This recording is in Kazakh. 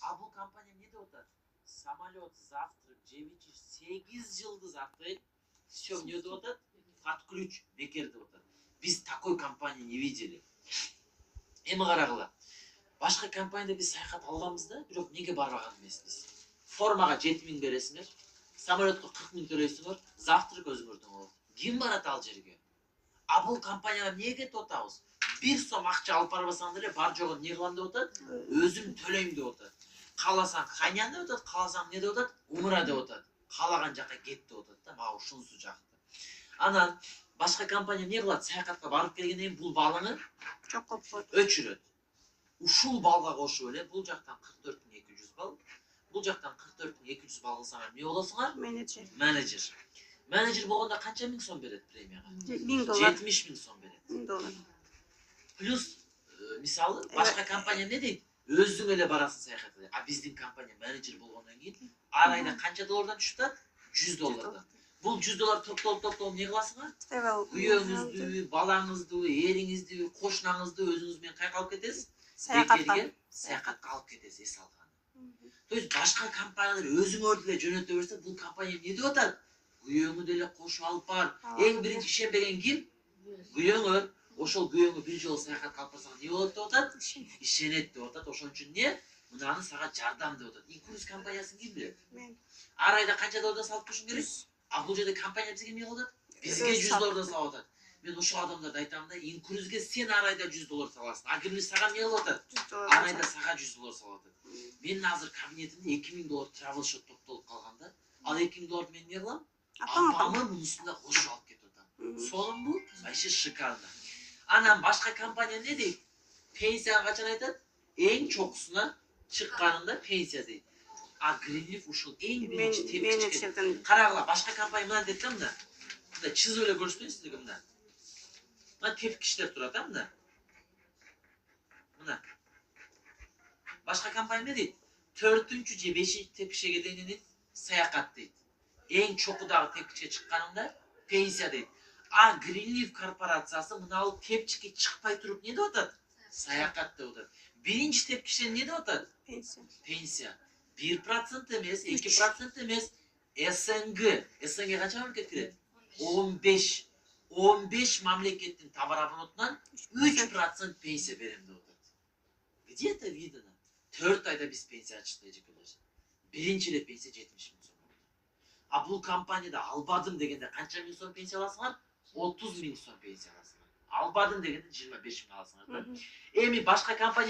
А бул компания эмне деп атат? Самолет, завтрак, жеп ичиш 8 жылдыз атайын. Все эмне деп атат? Под ключ, бекер деп атат. Биз такой компания не видели. Эми карагыла. Башка компанияда биз саякат алганбыз да, бирок неге барбаган эмеспиз? Формага 7000 бересиңер, самолетко 40 000 төлөйсүңөр, завтрак өзүңөрдүн болот. Ким барат ал жерге? А бул компанияга эмнеге кетип атабыз? 1 сом акча алып барбасаң деле бар жогу эмне кылам деп атат? Өзүм төлөйм деп атат. Кааласаң Ханян деп атат, кааласаң эмне деп атат? Умра деп атат. Каалаган жака кет деп атат да, мага ушунусу жакты. Анан башка компания эмне кылат? Саякатка барып келгенден кийин бул балыны жок кылып коет. өчүрөт. Ушул балга кошуп эле бул жактан 44.200 бал, бул жактан 44.200 бал кылсаңар эмне болосуңар? Менеджер. Менеджер. Менеджер болгондо канча миң сом берет премияга? $1000. 70 000 сом берет. $1000. Плюс мисалы башка компания эмне дейт? Өзүң эле барасың саякатка. А биздин компания менеджер болгондон кийин ар айда канча доллардан түшүп атат? $100. Бул $100 топтолуп эмне кыласыңар? Күйөөңүздү, балаңызды, эриңизди, кошунаңызды өзүңүз менен кайка алып кетесиз? Саякатка алып кетесиз, эс алган. То есть башка компаниялар өзүңөр деле жөнөтө берсе, бул компания эмне деп атат? Күйөөңү деле кошуп алып бар. Эң биринчи ишенбеген ким? Күйөөңөр. Ошол күйөөңү бир жолу саякатка алып барсаң эмне болот деп атат? Ишенет деп атат. Ошон үчүн эмне? Мынаны сага жардам деп атат. Инкурс компаниясын ким билет? Мен. Ар айда канча доллардан салып турушуң керек? А бул жерде компания бизге эмне кылат? Бизге $100 салып атат. Мен ошол адамдарды айтам да, инкурске сен ар айда $100 саласың. А кимдир сага эмне кылып атат? Ар айда сага $100 салып атат. Менин азыр кабинетимде $2000 travel shop топтолуп калган да. Ал $2000 мен эмне кылам? Апамы мунусунда кошуп алып кетип атам. Сонун вообще шикарно. Анан башка компания эмне дейт? Пенсияга качан айтат? Эң чокусуна чыкканында пенсия дейт. А Greenleaf ушул эң биринчи тепкичке. Карагыла, башка компания мына дейт да мына. Мына чизип эле көрсөтөйүн сизге мына. Мына тепкичтер турат да мына. Мына. Башка компания эмне дейт? 4-чү же 5-чи тепкичке дейин саякат дейт. Эң чокудагы тепкичке чыкканында пенсия дейт. А Greenleaf корпорациясы мына тепкичке чыкпай туруп эмне деп атат? Саякат деп атат. Биринчи тепкичте эмне деп атат? Пенсия. Пенсия. 1% эмес, 2% эмес, СНГ. СНГ канча мамлекет кирет? 15. 15 мамлекеттин товар оборотунан 3% пенсия берем деп атат. Где это видно? 4 айда биз пенсия ачтык эжекелер. Биринчи эле пенсия 70 000 сом. А бул компанияда албадым дегенде канча миң сом пенсия аласыңар? 30 000 сом пенсия аласыңар. Албадым дегенде 25 000 аласыңар. Эми башка компания